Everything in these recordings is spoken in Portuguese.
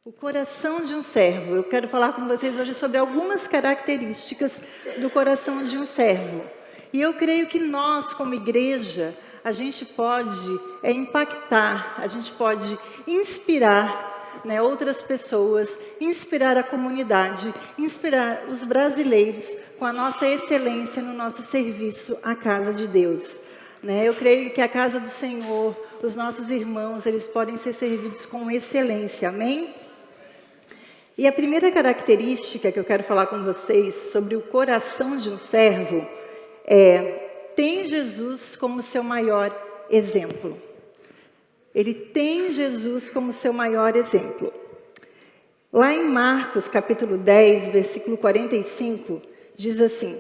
O coração de um servo. Eu quero falar com vocês hoje sobre algumas características do coração de um servo. E eu creio que nós, como igreja, a gente pode impactar, a gente pode inspirar, outras pessoas, inspirar a comunidade, inspirar os brasileiros com a nossa excelência no nosso serviço à casa de Deus. Eu creio que a casa do Senhor, os nossos irmãos, eles podem ser servidos com excelência, amém? E a primeira característica que eu quero falar com vocês sobre o coração de um servo tem Jesus como seu maior exemplo. Ele tem Jesus como seu maior exemplo. Lá em Marcos, capítulo 10, versículo 45, diz assim: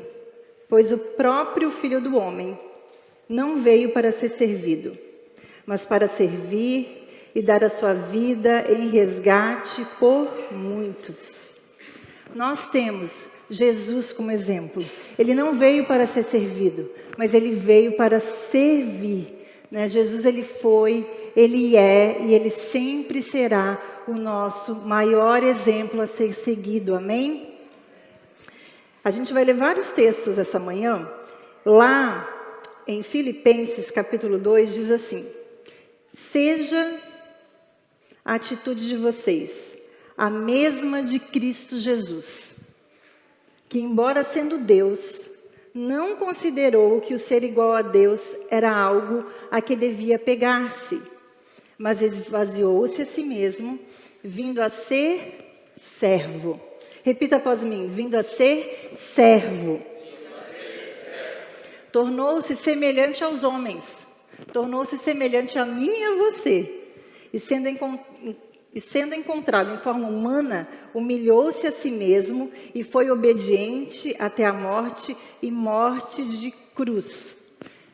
pois o próprio Filho do Homem não veio para ser servido, mas para servir e dar a sua vida em resgate por muitos. Nós temos Jesus como exemplo. Ele não veio para ser servido, mas ele veio para servir. Jesus, ele foi, ele é e ele sempre será o nosso maior exemplo a ser seguido, amém? A gente vai ler vários textos essa manhã. Lá em Filipenses capítulo 2 diz assim: seja a atitude de vocês a mesma de Cristo Jesus, que embora sendo Deus, não considerou que o ser igual a Deus era algo a que devia pegar-se, mas esvaziou-se a si mesmo, vindo a ser servo. Repita após mim: vindo a ser servo. Tornou-se semelhante aos homens, tornou-se semelhante a mim e a você. E sendo encontrado em forma humana, humilhou-se a si mesmo e foi obediente até a morte e morte de cruz.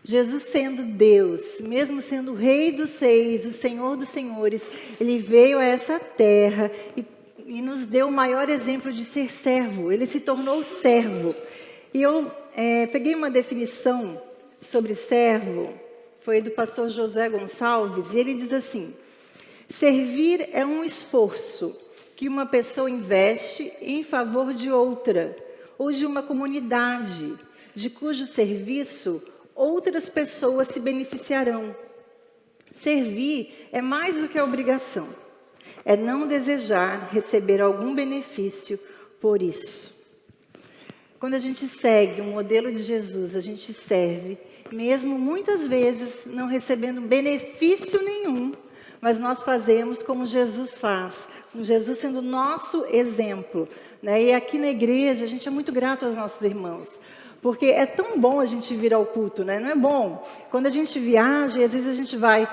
Jesus, sendo Deus, mesmo sendo o Rei dos Reis, o Senhor dos Senhores, ele veio a essa terra e nos deu o maior exemplo de ser servo. Ele se tornou servo. E eu peguei uma definição sobre servo, foi do pastor Josué Gonçalves, e ele diz assim: servir é um esforço que uma pessoa investe em favor de outra, ou de uma comunidade, de cujo serviço outras pessoas se beneficiarão. Servir é mais do que a obrigação, é não desejar receber algum benefício por isso. Quando a gente segue o modelo de Jesus, a gente serve, mesmo muitas vezes não recebendo benefício nenhum, mas nós fazemos como Jesus faz, com Jesus sendo nosso exemplo. E aqui na igreja, a gente é muito grato aos nossos irmãos, porque é tão bom a gente vir ao culto, não é bom? Quando a gente viaja, e às vezes a gente vai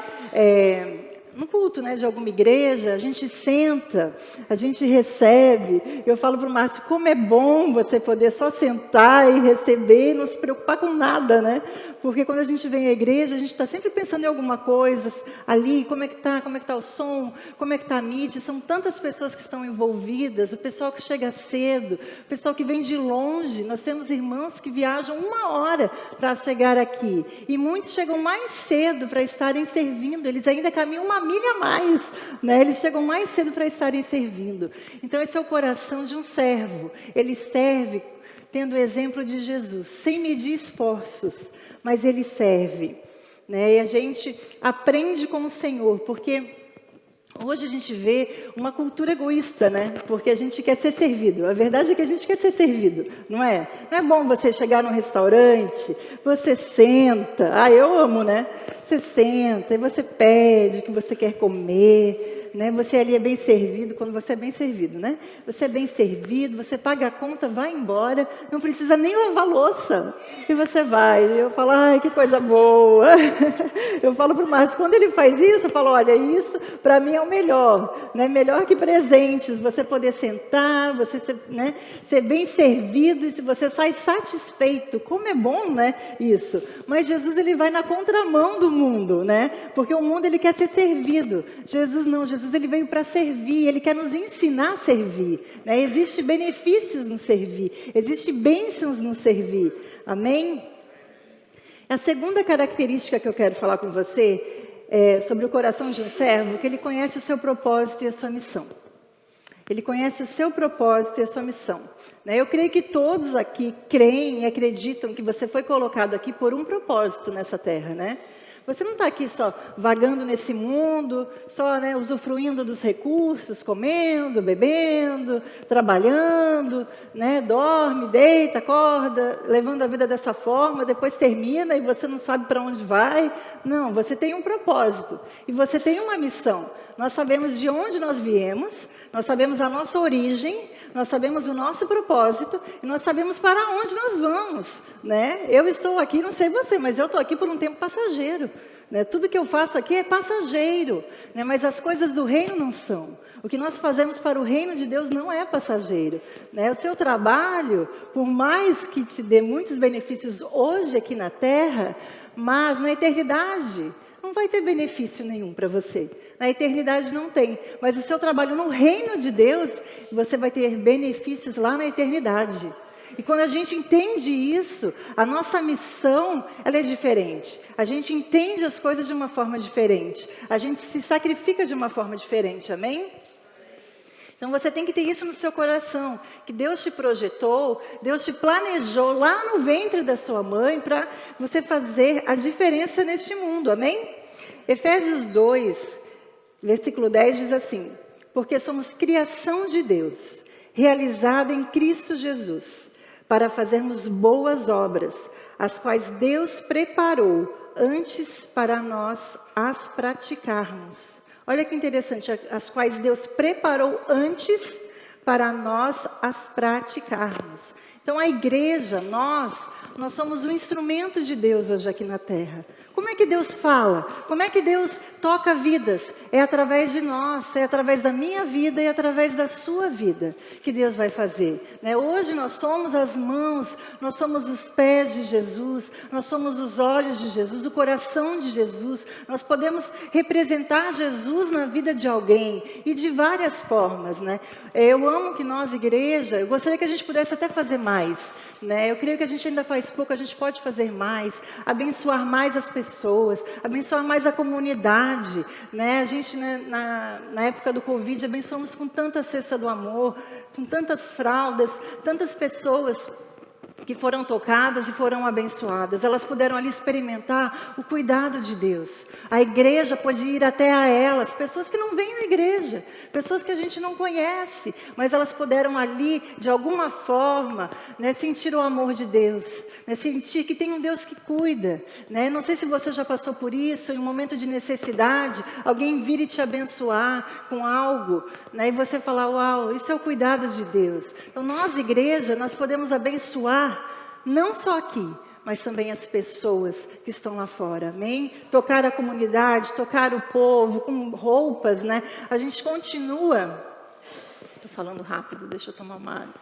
no culto de alguma igreja, a gente senta, a gente recebe. Eu falo para o Márcio, como é bom você poder só sentar e receber e não se preocupar com nada, Porque quando a gente vem à igreja, a gente está sempre pensando em alguma coisa ali, como é que está o som, como é que está a mídia. São tantas pessoas que estão envolvidas, o pessoal que chega cedo, o pessoal que vem de longe. Nós temos irmãos que viajam 1 hora para chegar aqui, e muitos chegam mais cedo para estarem servindo, eles ainda caminham 1 milha a mais, Eles chegam mais cedo para estarem servindo. Então esse é o coração de um servo. Ele serve tendo o exemplo de Jesus, sem medir esforços, mas ele serve, E a gente aprende com o Senhor, porque hoje a gente vê uma cultura egoísta, Porque a gente quer ser servido. A verdade é que a gente quer ser servido, não é? Não é bom você chegar num restaurante, você senta, eu amo, Você senta e você pede o que você quer comer, Você ali é bem servido, quando você é bem servido, Você é bem servido, você paga a conta, vai embora, não precisa nem lavar louça, e você vai. Eu falo, ai, que coisa boa. Eu falo para o Márcio, quando ele faz isso, eu falo, olha, isso para mim é o melhor, melhor que presentes, você poder sentar, você ser bem servido, e se você sai satisfeito, como é bom, isso. Mas Jesus, ele vai na contramão do mundo, Porque o mundo, ele quer ser servido. Jesus não, Jesus, ele veio para servir, ele quer nos ensinar a servir, Existem benefícios no servir, existem bênçãos no servir, amém? A segunda característica que eu quero falar com você sobre o coração de um servo, que ele conhece o seu propósito e a sua missão. Ele conhece o seu propósito e a sua missão. Eu creio que todos aqui creem e acreditam que você foi colocado aqui por um propósito nessa terra, né? Você não está aqui só vagando nesse mundo, só usufruindo dos recursos, comendo, bebendo, trabalhando, dorme, deita, acorda, levando a vida dessa forma, depois termina e você não sabe para onde vai. Não, você tem um propósito e você tem uma missão. Nós sabemos de onde nós viemos, nós sabemos a nossa origem, nós sabemos o nosso propósito e nós sabemos para onde nós vamos, Eu estou aqui, não sei você, mas eu estou aqui por um tempo passageiro, Tudo que eu faço aqui é passageiro, Mas as coisas do reino não são. O que nós fazemos para o reino de Deus não é passageiro, O seu trabalho, por mais que te dê muitos benefícios hoje aqui na terra, mas na eternidade não vai ter benefício nenhum para você. Na eternidade não tem, mas o seu trabalho no reino de Deus, você vai ter benefícios lá na eternidade. E quando a gente entende isso, a nossa missão, ela é diferente. A gente entende as coisas de uma forma diferente. A gente se sacrifica de uma forma diferente, amém? Então você tem que ter isso no seu coração, que Deus te projetou, Deus te planejou lá no ventre da sua mãe para você fazer a diferença neste mundo, amém? Efésios 2, versículo 10 diz assim: porque somos criação de Deus, realizada em Cristo Jesus, para fazermos boas obras, as quais Deus preparou antes para nós as praticarmos. Olha que interessante, as quais Deus preparou antes para nós as praticarmos. Então a igreja, nós somos um instrumento de Deus hoje aqui na terra. Como é que Deus fala? Como é que Deus toca vidas? É através de nós, é através da minha vida e através da sua vida que Deus vai fazer. Hoje nós somos as mãos, nós somos os pés de Jesus, nós somos os olhos de Jesus, o coração de Jesus. Nós podemos representar Jesus na vida de alguém e de várias formas, Eu amo que nós, igreja, eu gostaria que a gente pudesse até fazer mais. Eu creio que a gente ainda faz pouco, a gente pode fazer mais, abençoar mais as pessoas, abençoar mais a comunidade, A gente, na época do Covid, abençoamos com tanta cesta do amor, com tantas fraldas, tantas pessoas que foram tocadas e foram abençoadas. Elas puderam ali experimentar o cuidado de Deus. A igreja pôde ir até a elas, pessoas que não vêm na igreja, pessoas que a gente não conhece, mas elas puderam ali, de alguma forma, sentir o amor de Deus, sentir que tem um Deus que cuida. Não sei se você já passou por isso, em um momento de necessidade, alguém vir e te abençoar com algo, e você falar: uau, isso é o cuidado de Deus. Então nós, igreja, nós podemos abençoar não só aqui, mas também as pessoas que estão lá fora, amém? Tocar a comunidade, tocar o povo com roupas, A gente continua. Estou falando rápido, deixa eu tomar uma água.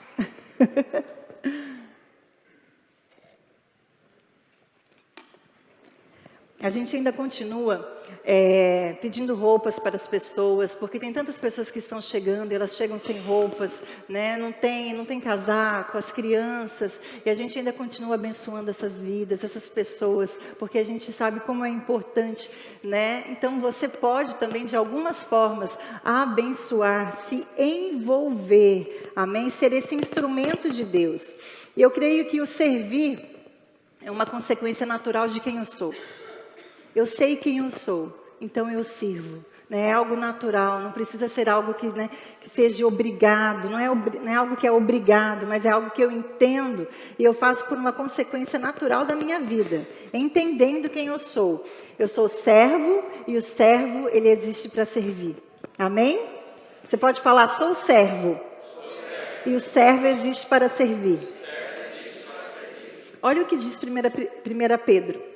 A gente ainda continua pedindo roupas para as pessoas, porque tem tantas pessoas que estão chegando e elas chegam sem roupas, não tem casaco, as crianças, e a gente ainda continua abençoando essas vidas, essas pessoas, porque a gente sabe como é importante, Então você pode também, de algumas formas, abençoar, se envolver, amém? Ser esse instrumento de Deus. E eu creio que o servir é uma consequência natural de quem eu sou. Eu sei quem eu sou, então eu sirvo. É algo natural, não precisa ser algo que seja obrigado, não é algo que é obrigado, mas é algo que eu entendo e eu faço por uma consequência natural da minha vida, entendendo quem eu sou. Eu sou servo e o servo, ele existe para servir. Amém? Você pode falar: sou servo. E o servo existe para servir. Olha o que diz 1 Pedro.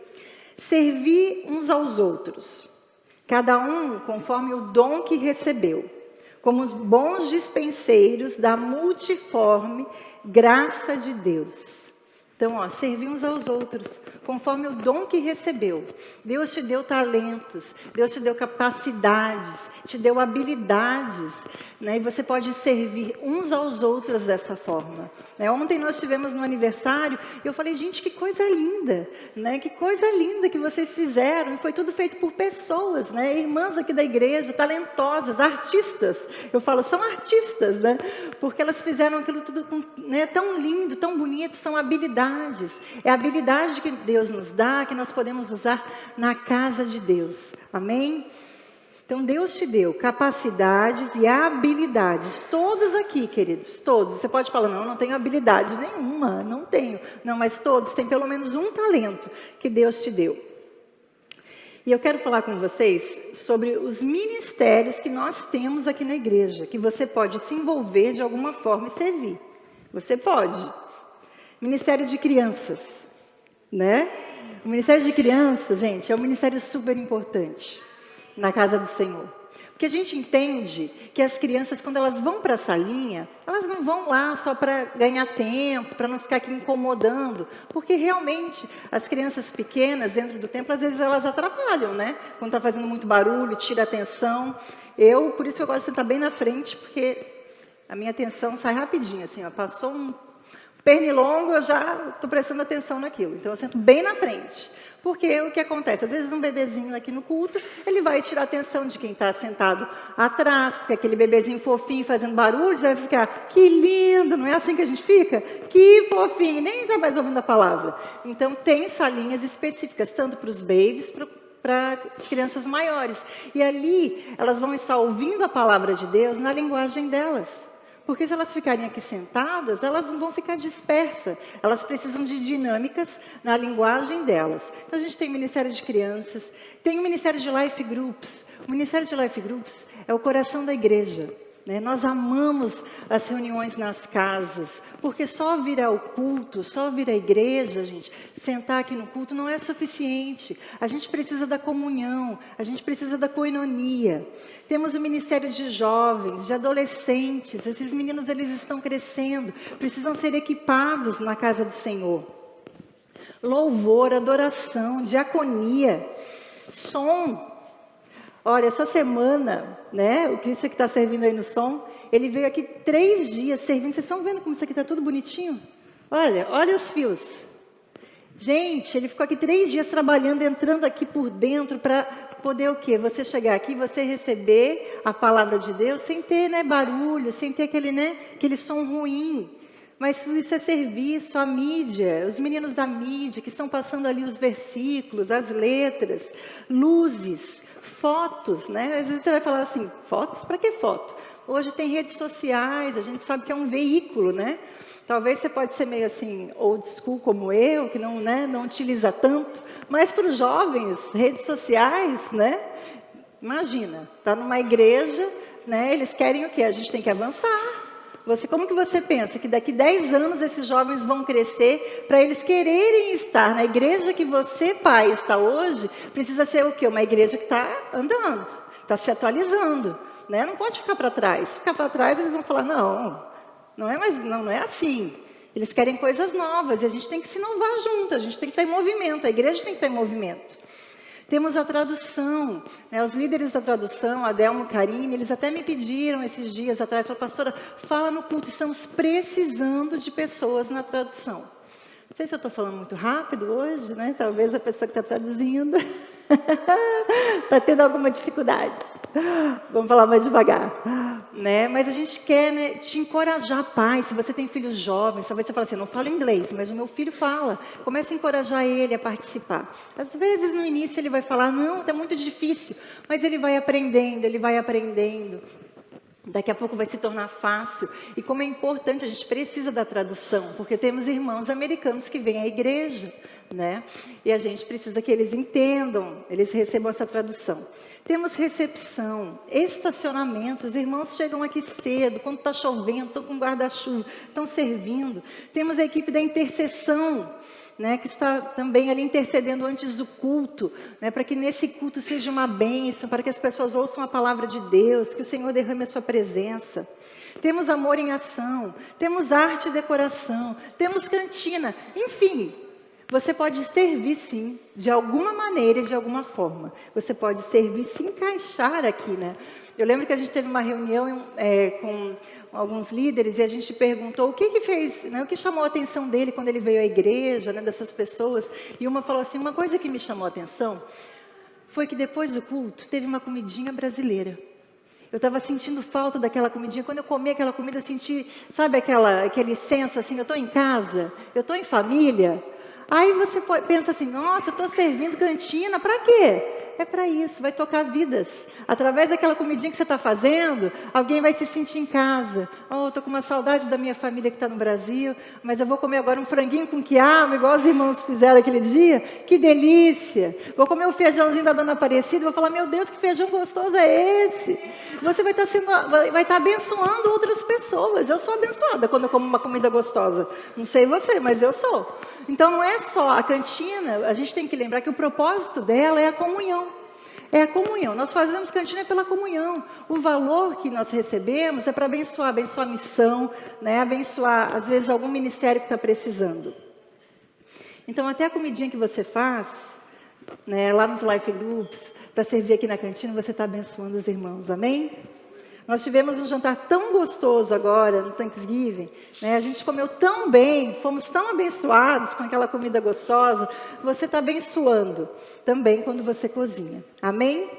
Servir uns aos outros, cada um conforme o dom que recebeu, como os bons dispenseiros da multiforme graça de Deus. Então, servir uns aos outros, conforme o dom que recebeu. Deus te deu talentos, Deus te deu capacidades, te deu habilidades, né? E você pode servir uns aos outros dessa forma. Né? Ontem nós tivemos no aniversário, e eu falei, gente, que coisa linda, né? Que coisa linda que vocês fizeram, e foi tudo feito por pessoas, né? Irmãs aqui da igreja, talentosas, artistas. Eu falo, são artistas, né? Porque elas fizeram aquilo tudo né, tão lindo, tão bonito, são habilidades. É a habilidade que Deus nos dá, que nós podemos usar na casa de Deus. Amém? Então, Deus te deu capacidades e habilidades. Todos aqui, queridos, todos. Você pode falar, não, eu não tenho habilidade nenhuma, não tenho. Não, mas todos têm pelo menos um talento que Deus te deu. E eu quero falar com vocês sobre os ministérios que nós temos aqui na igreja, que você pode se envolver de alguma forma e servir. Você pode. Ministério de crianças, né? O ministério de crianças, gente, é um ministério super importante na casa do Senhor. Porque a gente entende que as crianças, quando elas vão para a salinha, elas não vão lá só para ganhar tempo, para não ficar aqui incomodando, porque realmente as crianças pequenas dentro do templo, às vezes elas atrapalham, né? Quando está fazendo muito barulho, tira a atenção. Por isso eu gosto de sentar bem na frente, porque a minha atenção sai rapidinho, assim, ó, passou um pernilongo, eu já estou prestando atenção naquilo. Então eu sento bem na frente. Porque o que acontece? Às vezes um bebezinho aqui no culto, ele vai tirar a atenção de quem está sentado atrás, porque aquele bebezinho fofinho fazendo barulho, você vai ficar, que lindo, não é assim que a gente fica? Que fofinho, nem está mais ouvindo a palavra. Então tem salinhas específicas, tanto para os babies, para as crianças maiores. E ali elas vão estar ouvindo a palavra de Deus na linguagem delas. Porque se elas ficarem aqui sentadas, elas não vão ficar dispersas. Elas precisam de dinâmicas na linguagem delas. Então, a gente tem o Ministério de Crianças, tem o Ministério de Life Groups. O Ministério de Life Groups é o coração da igreja. Né? Nós amamos as reuniões nas casas, porque só vir ao culto, só vir à igreja, gente, sentar aqui no culto não é suficiente. A gente precisa da comunhão, a gente precisa da koinonia. Temos o Ministério de Jovens, de Adolescentes, esses meninos eles estão crescendo, precisam ser equipados na casa do Senhor. Louvor, adoração, diaconia, som. Olha, essa semana, né, o Cristo que está servindo aí no som, ele veio aqui 3 dias servindo. Vocês estão vendo como isso aqui está tudo bonitinho? Olha os fios. Gente, ele ficou aqui 3 dias trabalhando, entrando aqui por dentro para poder o quê? Você chegar aqui, você receber a palavra de Deus sem ter, né, barulho, sem ter aquele som ruim. Mas tudo isso é serviço, a mídia, os meninos da mídia que estão passando ali os versículos, as letras, luzes, fotos, né? Às vezes você vai falar assim, fotos? Para que foto? Hoje tem redes sociais, a gente sabe que é um veículo, né? Talvez você pode ser meio assim, old school como eu, que não, né, não utiliza tanto, mas para os jovens, redes sociais, né? Imagina, está numa igreja, né? Eles querem o quê? A gente tem que avançar. Como que você pensa que daqui 10 anos esses jovens vão crescer para eles quererem estar na igreja que você, pai, está hoje? Precisa ser o quê? Uma igreja que está andando, está se atualizando, né? Não pode ficar para trás. Se ficar para trás, eles vão falar, não é assim. Eles querem coisas novas e a gente tem que se inovar junto, a gente tem que estar em movimento, a igreja tem que estar em movimento. Temos a tradução, né? Os líderes da tradução, Adelmo e Karine, eles até me pediram esses dias atrás, falaram, pastora, fala no culto, estamos precisando de pessoas na tradução. Não sei se eu estou falando muito rápido hoje, né? Talvez a pessoa que está traduzindo está tendo alguma dificuldade. Vamos falar mais devagar. Né? Mas a gente quer, né, te encorajar, pai. Se você tem filhos jovens, talvez você fale assim, não falo inglês, mas o meu filho fala. Comece a encorajar ele a participar. Às vezes no início ele vai falar, não, está muito difícil. Mas ele vai aprendendo, Daqui a pouco vai se tornar fácil. E como é importante, a gente precisa da tradução, porque temos irmãos americanos que vêm à igreja, né? E a gente precisa que eles entendam, eles recebam essa tradução. Temos recepção, estacionamento, os irmãos chegam aqui cedo, quando está chovendo, estão com guarda-chuva, estão servindo. Temos a equipe da intercessão, né, que está também ali intercedendo antes do culto, né, para que nesse culto seja uma bênção, para que as pessoas ouçam a palavra de Deus, que o Senhor derrame a sua presença. Temos amor em ação, temos arte e decoração, temos cantina, enfim, Você pode servir sim, de alguma maneira e de alguma forma. Você pode servir, se encaixar aqui, né? Eu lembro que a gente teve uma reunião com alguns líderes e a gente perguntou o que fez, né, o que chamou a atenção dele quando ele veio à igreja, né, dessas pessoas. E uma falou assim, uma coisa que me chamou a atenção foi que depois do culto teve uma comidinha brasileira. Eu estava sentindo falta daquela comidinha. Quando eu comi aquela comida, eu senti, sabe aquele senso assim, eu estou em casa, eu estou em família. Aí você pensa assim, nossa, eu estou servindo cantina, para quê? É para isso, vai tocar vidas. Através daquela comidinha que você está fazendo, alguém vai se sentir em casa. Oh, estou com uma saudade da minha família que está no Brasil, mas eu vou comer agora um franguinho com quiabo, igual os irmãos fizeram aquele dia. Que delícia! Vou comer o feijãozinho da Dona Aparecida e vou falar, meu Deus, que feijão gostoso é esse? Você vai estar abençoando outras pessoas. Eu sou abençoada quando eu como uma comida gostosa. Não sei você, mas eu sou. Então não é só a cantina, a gente tem que lembrar que o propósito dela é a comunhão. É a comunhão. Nós fazemos cantina pela comunhão. O valor que nós recebemos é para abençoar a missão, né? Abençoar, às vezes, algum ministério que está precisando. Então, até a comidinha que você faz, né, lá nos Life Groups, para servir aqui na cantina, você está abençoando os irmãos. Amém? Nós tivemos um jantar tão gostoso agora, no Thanksgiving, né? A gente comeu tão bem, fomos tão abençoados com aquela comida gostosa. Você está abençoando também quando você cozinha. Amém?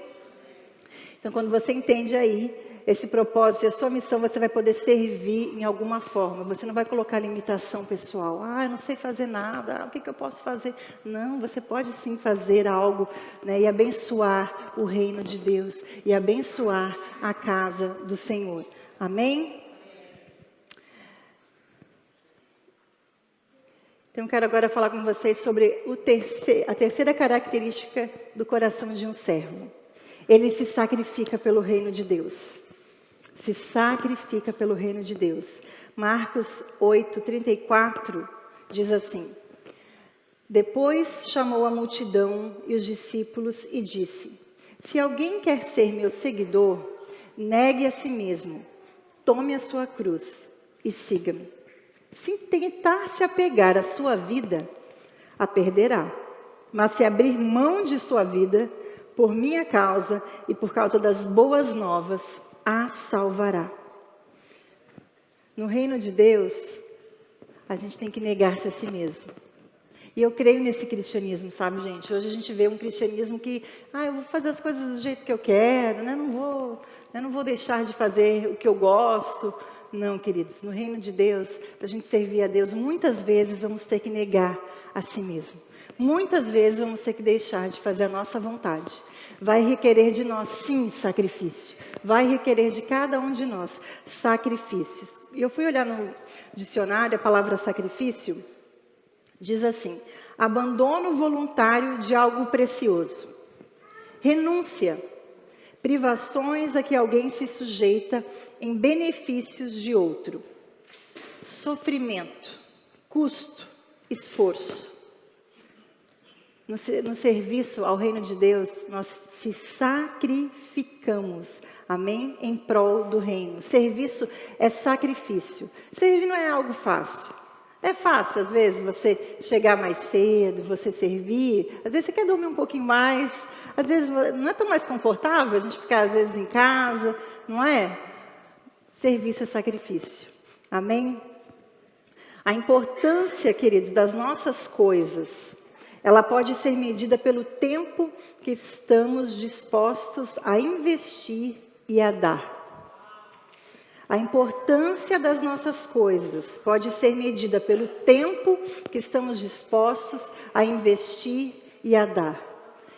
Então, quando você entende aí esse propósito e a sua missão, você vai poder servir em alguma forma. Você não vai colocar limitação pessoal. Eu não sei fazer nada. O que eu posso fazer? Não, você pode sim fazer algo, né, e abençoar o reino de Deus. E abençoar a casa do Senhor. Amém? Então, eu quero agora falar com vocês sobre a terceira característica do coração de um servo. Ele se sacrifica pelo reino de Deus. Se sacrifica pelo reino de Deus. Marcos 8:34 diz assim: depois chamou a multidão e os discípulos e disse: se alguém quer ser meu seguidor, negue a si mesmo, tome a sua cruz e siga-me. Se tentar se apegar à sua vida, a perderá. Mas se abrir mão de sua vida, por minha causa e por causa das boas novas, a salvará. No reino de Deus, a gente tem que negar-se a si mesmo. E eu creio nesse cristianismo, sabe, gente? Hoje a gente vê um cristianismo que, eu vou fazer as coisas do jeito que eu quero, né? Não vou deixar de fazer o que eu gosto. Não, queridos, no reino de Deus, para a gente servir a Deus, muitas vezes vamos ter que negar a si mesmo. Muitas vezes vamos ter que deixar de fazer a nossa vontade. Vai requerer de nós, sim, sacrifício. Vai requerer de cada um de nós sacrifícios. E eu fui olhar no dicionário, a palavra sacrifício diz assim: abandono voluntário de algo precioso. Renúncia. Privações a que alguém se sujeita em benefícios de outro. Sofrimento. Custo. Esforço. No serviço ao reino de Deus, nós se sacrificamos, amém? Em prol do reino. Serviço é sacrifício. Servir não é algo fácil. É fácil, às vezes, você chegar mais cedo, você servir. Às vezes você quer dormir um pouquinho mais. Às vezes não é tão mais confortável a gente ficar, às vezes, em casa, não é? Serviço é sacrifício. Amém? A importância, queridos, das nossas coisas, ela pode ser medida pelo tempo que estamos dispostos a investir e a dar. A importância das nossas coisas pode ser medida pelo tempo que estamos dispostos a investir e a dar.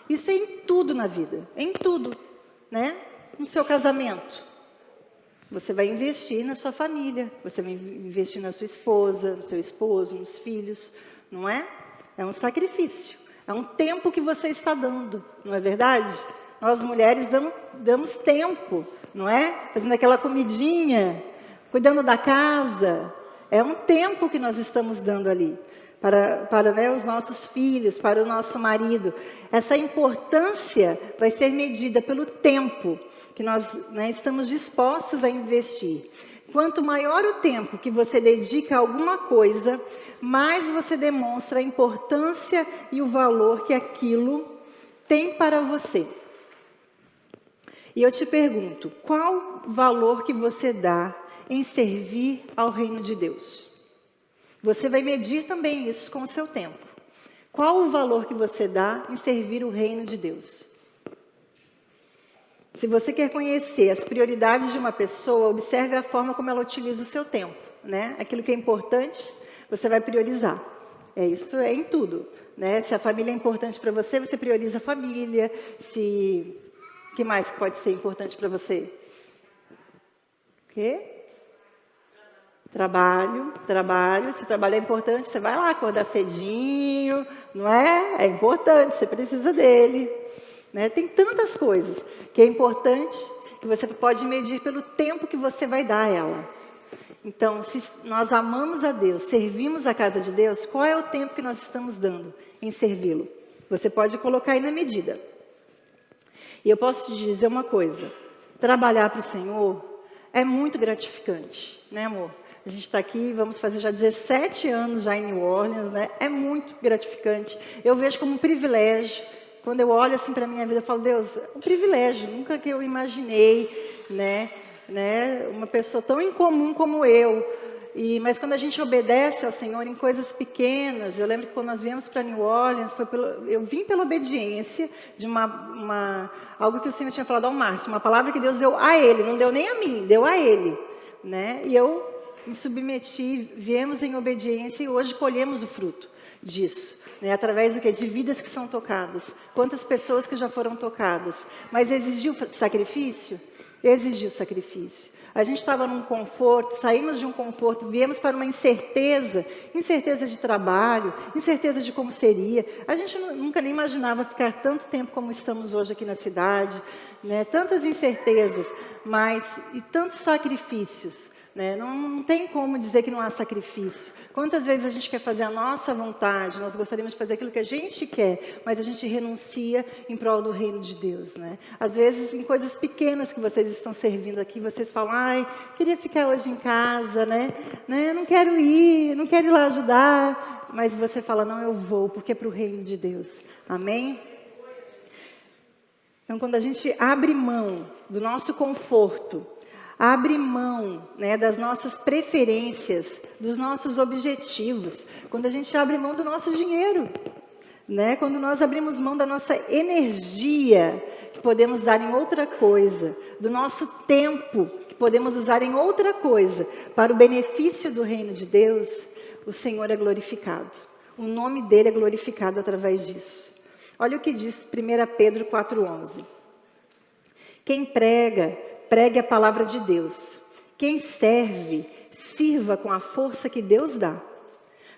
Isso é em tudo na vida, em tudo, né? No seu casamento, você vai investir na sua família, você vai investir na sua esposa, no seu esposo, nos filhos, não é? É um sacrifício, é um tempo que você está dando, não é verdade? Nós mulheres damos tempo, não é? Fazendo aquela comidinha, cuidando da casa. É um tempo que nós estamos dando ali para né, os nossos filhos, para o nosso marido. Essa importância vai ser medida pelo tempo que nós, né, estamos dispostos a investir. Quanto maior o tempo que você dedica a alguma coisa, mais você demonstra a importância e o valor que aquilo tem para você. E eu te pergunto, qual valor que você dá em servir ao reino de Deus? Você vai medir também isso com o seu tempo. Qual o valor que você dá em servir o reino de Deus? Se você quer conhecer as prioridades de uma pessoa, observe a forma como ela utiliza o seu tempo, né? Aquilo que é importante, você vai priorizar. Isso é em tudo, né? Se a família é importante para você, você prioriza a família. O que mais pode ser importante para você? O quê? Trabalho. Se o trabalho é importante, você vai lá acordar cedinho, não é? É importante, você precisa dele. Né? Tem tantas coisas que é importante que você pode medir pelo tempo que você vai dar a ela. Então, se nós amamos a Deus, servimos a casa de Deus, qual é o tempo que nós estamos dando em servi-lo? Você pode colocar aí na medida. E eu posso te dizer uma coisa, trabalhar para o Senhor é muito gratificante, né, amor? A gente está aqui, vamos fazer já 17 anos já em New Orleans, né? É muito gratificante. Eu vejo como um privilégio. Quando eu olho assim para a minha vida, eu falo, Deus, é um privilégio, nunca que eu imaginei, né? Uma pessoa tão incomum como eu. Mas quando a gente obedece ao Senhor em coisas pequenas, eu lembro que quando nós viemos para New Orleans, eu vim pela obediência de algo que o Senhor tinha falado ao Márcio, uma palavra que Deus deu a ele, não deu nem a mim, deu a ele. Né? E eu me submeti, viemos em obediência e hoje colhemos o fruto disso. Né, através do quê? De vidas que são tocadas. Quantas pessoas que já foram tocadas. Mas exigiu sacrifício? Exigiu sacrifício. A gente estava num conforto, saímos de um conforto, viemos para uma incerteza de trabalho, incerteza de como seria. A gente nunca nem imaginava ficar tanto tempo como estamos hoje aqui na cidade, né? Tantas incertezas, e tantos sacrifícios. Né? Não tem como dizer que não há sacrifício. Quantas vezes a gente quer fazer a nossa vontade, nós gostaríamos de fazer aquilo que a gente quer, mas a gente renuncia em prol do reino de Deus. Né? Às vezes, em coisas pequenas que vocês estão servindo aqui, vocês falam, queria ficar hoje em casa, né? Não quero ir lá ajudar. Mas você fala, não, eu vou, porque é para o reino de Deus. Amém? Então, quando a gente abre mão do nosso conforto, abre mão, né, das nossas preferências, dos nossos objetivos. Quando a gente abre mão do nosso dinheiro, né? Quando nós abrimos mão da nossa energia, que podemos dar em outra coisa, do nosso tempo, que podemos usar em outra coisa, para o benefício do reino de Deus, o Senhor é glorificado. O nome dele é glorificado através disso. Olha o que diz 1 Pedro 4,11. Quem pregue a palavra de Deus. Quem serve, sirva com a força que Deus dá.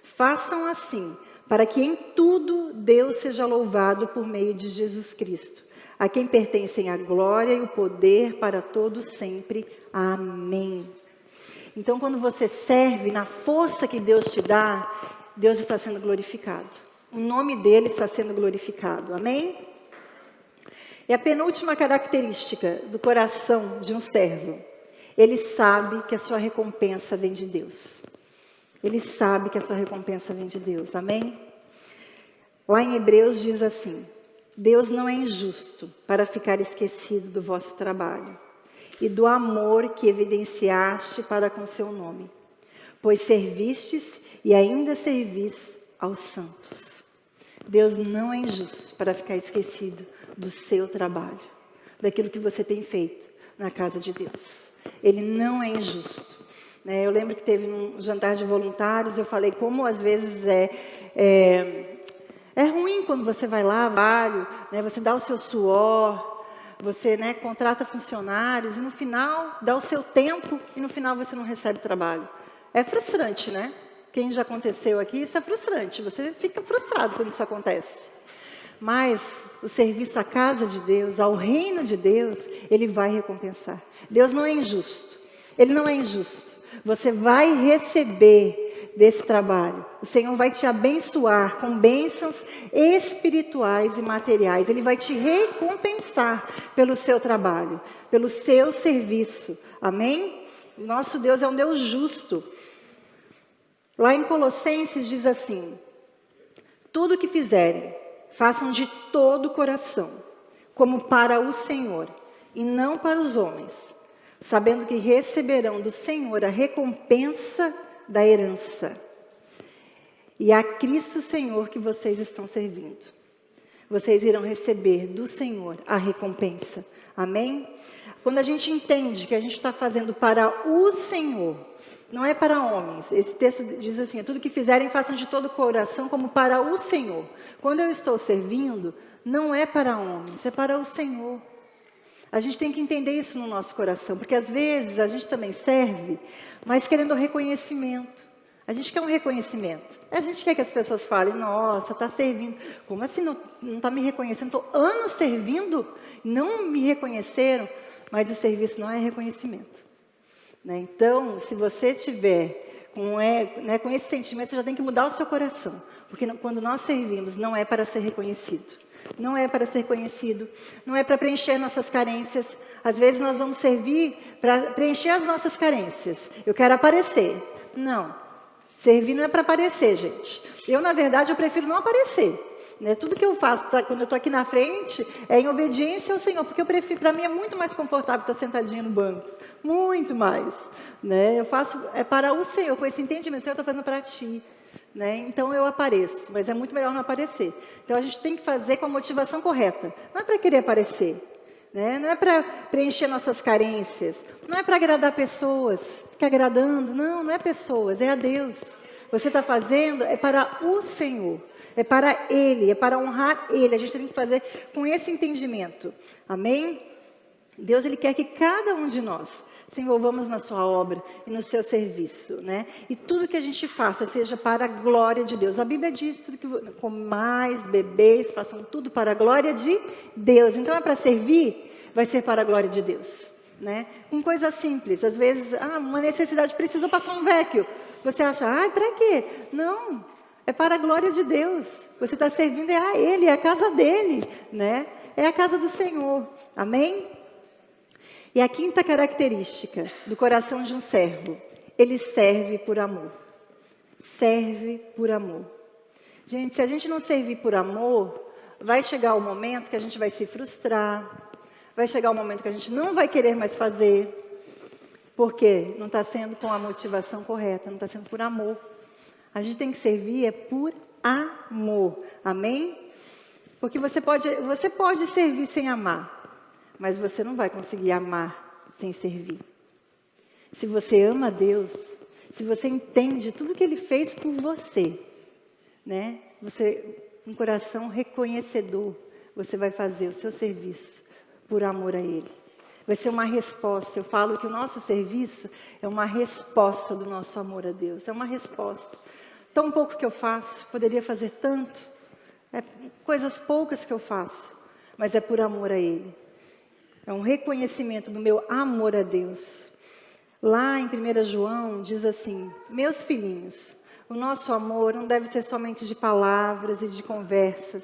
Façam assim, para que em tudo Deus seja louvado por meio de Jesus Cristo, a quem pertencem a glória e o poder para todos sempre. Amém. Então, quando você serve na força que Deus te dá, Deus está sendo glorificado. O nome dele está sendo glorificado. Amém? E a penúltima característica do coração de um servo, ele sabe que a sua recompensa vem de Deus. Ele sabe que a sua recompensa vem de Deus, amém? Lá em Hebreus diz assim, Deus não é injusto para ficar esquecido do vosso trabalho e do amor que evidenciaste para com seu nome, pois servistes e ainda servis aos santos. Deus não é injusto para ficar esquecido do seu trabalho, daquilo que você tem feito na casa de Deus. Ele não é injusto. Eu lembro que teve um jantar de voluntários, eu falei como às vezes é ruim quando você vai lá, você dá o seu suor, você contrata funcionários e no final dá o seu tempo e no final você não recebe trabalho. É frustrante, né? Quem já aconteceu aqui, isso é frustrante. Você fica frustrado quando isso acontece. Mas o serviço à casa de Deus, ao reino de Deus, ele vai recompensar. Deus não é injusto. Ele não é injusto. Você vai receber desse trabalho. O Senhor vai te abençoar com bênçãos espirituais e materiais. Ele vai te recompensar pelo seu trabalho, pelo seu serviço. Amém? O nosso Deus é um Deus justo. Lá em Colossenses diz assim: tudo o que fizerem, façam de todo o coração, como para o Senhor, e não para os homens, sabendo que receberão do Senhor a recompensa da herança. E a Cristo Senhor que vocês estão servindo. Vocês irão receber do Senhor a recompensa. Amém? Quando a gente entende que a gente está fazendo para o Senhor, não é para homens. Esse texto diz assim: tudo que fizerem, façam de todo o coração como para o Senhor. Quando eu estou servindo, não é para homens, é para o Senhor. A gente tem que entender isso no nosso coração, porque às vezes a gente também serve, mas querendo reconhecimento. A gente quer um reconhecimento. A gente quer que as pessoas falem: nossa, está servindo. Como assim não está me reconhecendo? Estou anos servindo, não me reconheceram. Mas o serviço não é reconhecimento. Né? Então, se você tiver com esse sentimento, você já tem que mudar o seu coração. Porque quando nós servimos, não é para ser reconhecido. Não é para ser conhecido. Não é para preencher nossas carências. Às vezes nós vamos servir para preencher as nossas carências. Eu quero aparecer. Não. Servir não é para aparecer, gente. Na verdade, eu prefiro não aparecer. Né? Tudo que eu faço quando eu estou aqui na frente é em obediência ao Senhor, porque eu prefiro, para mim é muito mais confortável estar sentadinha no banco. Muito mais. Né? Eu faço para o Senhor, com esse entendimento: Senhor, eu estou fazendo para Ti. Né? Então eu apareço, mas é muito melhor não aparecer. Então a gente tem que fazer com a motivação correta. Não é para querer aparecer. Né? Não é para preencher nossas carências. Não é para agradar pessoas. Ficar agradando. Não é pessoas, é a Deus. Você está fazendo é para o Senhor. É para Ele, é para honrar Ele. A gente tem que fazer com esse entendimento. Amém? Deus, Ele quer que cada um de nós se envolvamos na sua obra e no seu serviço, né? E tudo que a gente faça seja para a glória de Deus. A Bíblia diz: tudo que comais, bebeis, façam tudo para a glória de Deus. Então é para servir, vai ser para a glória de Deus, né? Com coisas simples. Às vezes, uma necessidade, precisou passar um vecchio. Você acha: para quê? Não, é para a glória de Deus. Você está servindo a Ele, é a casa dEle, né? É a casa do Senhor. Amém? E a quinta característica do coração de um servo: ele serve por amor. Serve por amor. Gente, se a gente não servir por amor, vai chegar o momento que a gente vai se frustrar, vai chegar o momento que a gente não vai querer mais fazer, porque não está sendo com a motivação correta, não está sendo por amor. A gente tem que servir por amor. Amém? Porque você pode servir sem amar, mas você não vai conseguir amar sem servir. Se você ama a Deus, se você entende tudo que Ele fez por você, né? Você, com um coração reconhecedor, você vai fazer o seu serviço por amor a Ele. Vai ser uma resposta. Eu falo que o nosso serviço é uma resposta do nosso amor a Deus. É uma resposta. Tão pouco que eu faço, poderia fazer tanto. É coisas poucas que eu faço, mas é por amor a Ele. É um reconhecimento do meu amor a Deus. Lá em 1 João diz assim: meus filhinhos, o nosso amor não deve ser somente de palavras e de conversas,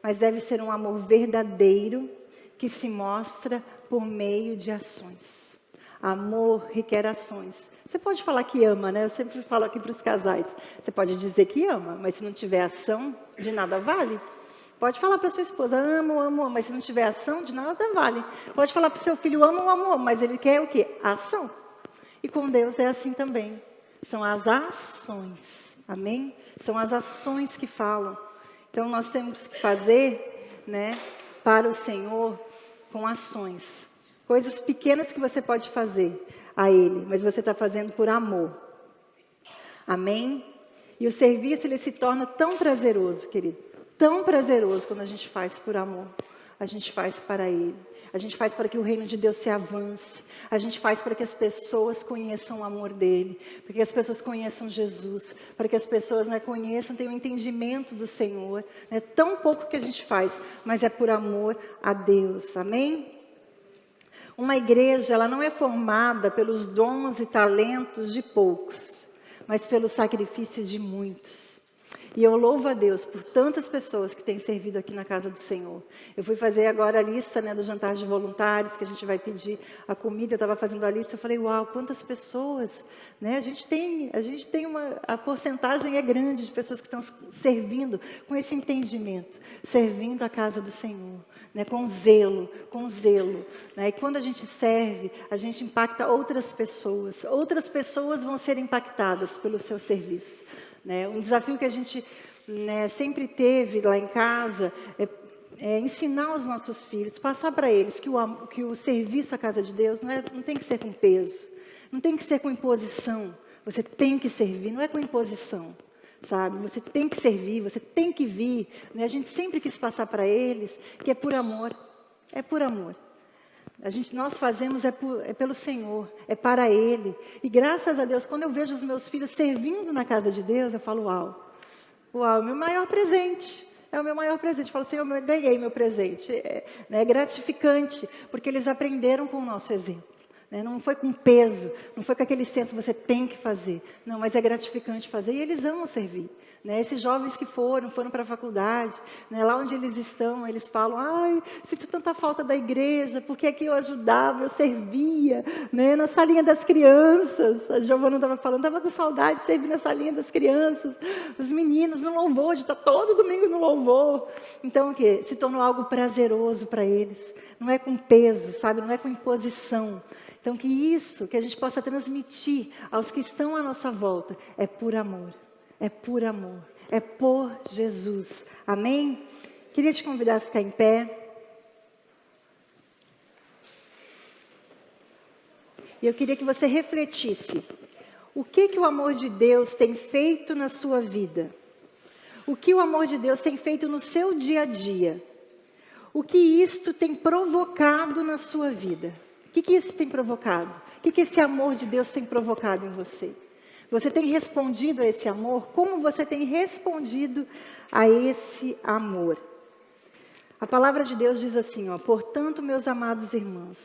mas deve ser um amor verdadeiro que se mostra por meio de ações. Amor requer ações. Você pode falar que ama, né? Eu sempre falo aqui para os casais. Você pode dizer que ama, mas se não tiver ação, de nada vale. Pode falar para sua esposa: amo, amo, mas se não tiver ação, de nada vale. Pode falar para o seu filho: amo, amo, mas ele quer o quê? Ação. E com Deus é assim também. São as ações. Amém? São as ações que falam. Então nós temos que fazer, né, para o Senhor com ações. Coisas pequenas que você pode fazer a Ele, mas você está fazendo por amor. Amém? E o serviço, ele se torna tão prazeroso, querido. Tão prazeroso quando a gente faz por amor. A gente faz para Ele. A gente faz para que o reino de Deus se avance. A gente faz para que as pessoas conheçam o amor dEle. Para que as pessoas conheçam Jesus. Para que as pessoas, né, conheçam, tenham um entendimento do Senhor. É tão pouco que a gente faz, mas é por amor a Deus. Amém? Uma igreja, ela não é formada pelos dons e talentos de poucos, mas pelo sacrifício de muitos. E eu louvo a Deus por tantas pessoas que têm servido aqui na casa do Senhor. Eu fui fazer agora a lista, né, do jantar de voluntários, que a gente vai pedir a comida. Eu estava fazendo a lista, eu falei, uau, quantas pessoas, né? A porcentagem é grande de pessoas que estão servindo com esse entendimento, servindo a casa do Senhor, né, com zelo, né? E quando a gente serve, a gente impacta outras pessoas vão ser impactadas pelo seu serviço. Né? Um desafio que a gente, né, sempre teve lá em casa é ensinar os nossos filhos, passar para eles que o serviço à casa de Deus não tem que ser com peso, não tem que ser com imposição. Você tem que servir, não é com imposição, sabe? Você tem que servir, você tem que vir. Né? A gente sempre quis passar para eles que é por amor, é por amor. Nós fazemos pelo Senhor, é para Ele. E graças a Deus, quando eu vejo os meus filhos servindo na casa de Deus, eu falo, uau, é o meu maior presente. É o meu maior presente. Eu falo, Senhor, eu ganhei meu presente. É gratificante, porque eles aprenderam com o nosso exemplo. Né? Não foi com peso, não foi com aquele senso, você tem que fazer. Não, mas é gratificante fazer e eles amam servir. Né? Esses jovens que foram para a faculdade, né? Lá onde eles estão, eles falam, ai, sinto tanta falta da igreja, porque aqui eu ajudava, eu servia, né? Na salinha das crianças. A Giovana estava falando, estava com saudade de servir na salinha das crianças. Os meninos no louvor, de estar todo domingo no louvor. Então, o quê? Se tornou algo prazeroso para eles. Não é com peso, sabe? Não é com imposição. Então, que a gente possa transmitir aos que estão à nossa volta, é por amor. É por amor, é por Jesus. Amém? Queria te convidar a ficar em pé. E eu queria que você refletisse. O que o amor de Deus tem feito na sua vida? O que o amor de Deus tem feito no seu dia a dia? O que isto tem provocado na sua vida? O que isso tem provocado? O que esse amor de Deus tem provocado em você? Você tem respondido a esse amor? Como você tem respondido a esse amor? A palavra de Deus diz assim, portanto, meus amados irmãos,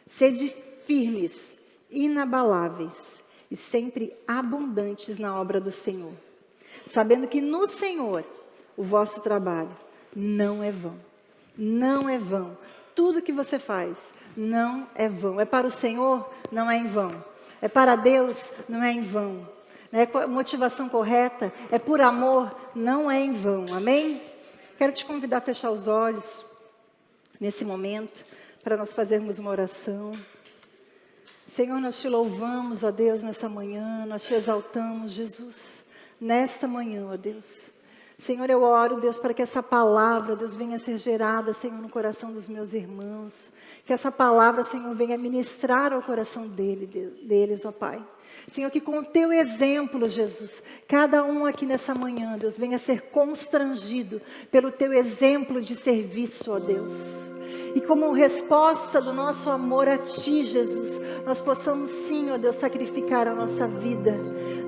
sede firmes, inabaláveis e sempre abundantes na obra do Senhor, sabendo que no Senhor o vosso trabalho não é vão. Não é vão. Tudo que você faz não é vão. É para o Senhor, não é em vão. É para Deus, não é em vão. A motivação correta é por amor, não é em vão. Amém? Quero te convidar a fechar os olhos nesse momento, para nós fazermos uma oração. Senhor, nós te louvamos, ó Deus, nessa manhã, nós te exaltamos, Jesus, nesta manhã, ó Deus. Senhor, eu oro, Deus, para que essa palavra, Deus, venha a ser gerada, Senhor, no coração dos meus irmãos. Que essa palavra, Senhor, venha ministrar ao coração deles, ó Pai. Senhor, que com o teu exemplo, Jesus, cada um aqui nessa manhã, Deus, venha a ser constrangido pelo teu exemplo de serviço, ó Deus. E como resposta do nosso amor a Ti, Jesus, nós possamos sim, ó Deus, sacrificar a nossa vida.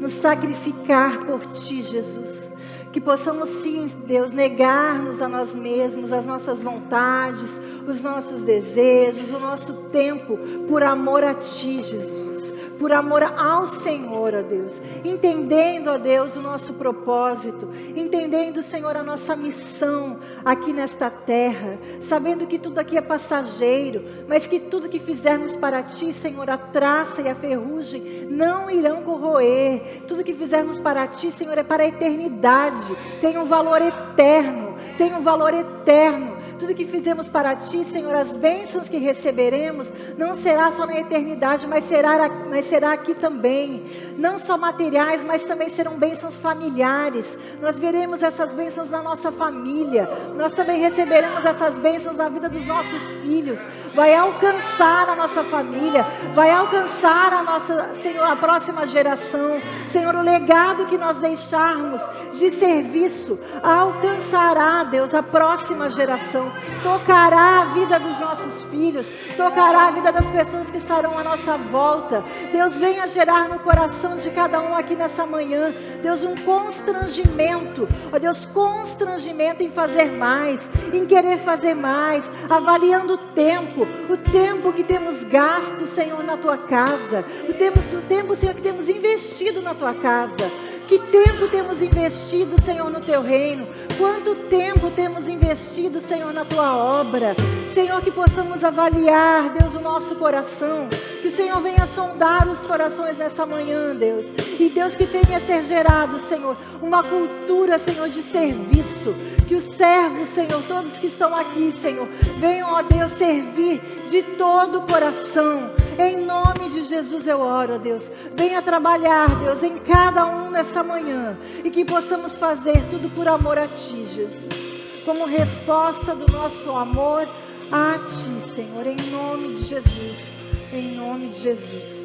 Nos sacrificar por Ti, Jesus. Que possamos sim, Deus, negar-nos a nós mesmos, as nossas vontades, os nossos desejos, o nosso tempo, por amor a Ti, Jesus. Por amor ao Senhor, ó Deus. Entendendo, ó Deus, o nosso propósito. Entendendo, Senhor, a nossa missão aqui nesta terra. Sabendo que tudo aqui é passageiro, mas que tudo que fizermos para Ti, Senhor, a traça e a ferrugem não irão corroer. Tudo que fizermos para Ti, Senhor, é para a eternidade. Tem um valor eterno. Tem um valor eterno. Tudo que fizemos para Ti, Senhor, as bênçãos que receberemos, não será só na eternidade, mas será aqui também. Não só materiais, mas também serão bênçãos familiares. Nós veremos essas bênçãos na nossa família. Nós também receberemos essas bênçãos na vida dos nossos filhos. Vai alcançar a nossa família. Vai alcançar Senhor, a próxima geração. Senhor, o legado que nós deixarmos de serviço alcançará, Deus, a próxima geração. Tocará a vida dos nossos filhos, tocará a vida das pessoas que estarão à nossa volta. Deus, venha gerar no coração de cada um aqui nessa manhã, Deus, um constrangimento, ó Deus, constrangimento em fazer mais, em querer fazer mais, avaliando o tempo que temos gasto, Senhor, na Tua casa, o tempo, Senhor, que temos investido na Tua casa. que tempo temos investido, Senhor, no Teu reino? Quanto tempo temos investido, Senhor, na Tua obra? Senhor, que possamos avaliar, Deus, o nosso coração. Que o Senhor venha sondar os corações nessa manhã, Deus. E Deus, que venha ser gerado, Senhor, uma cultura, Senhor, de serviço. Que os servos, Senhor, todos que estão aqui, Senhor, venham, ó Deus, servir de todo o coração. Em nome de Jesus eu oro, ó Deus. Venha trabalhar, Deus, em cada um nessa manhã. E que possamos fazer tudo por amor a Ti, Jesus. Como resposta do nosso amor a Ti, Senhor. Em nome de Jesus. Em nome de Jesus.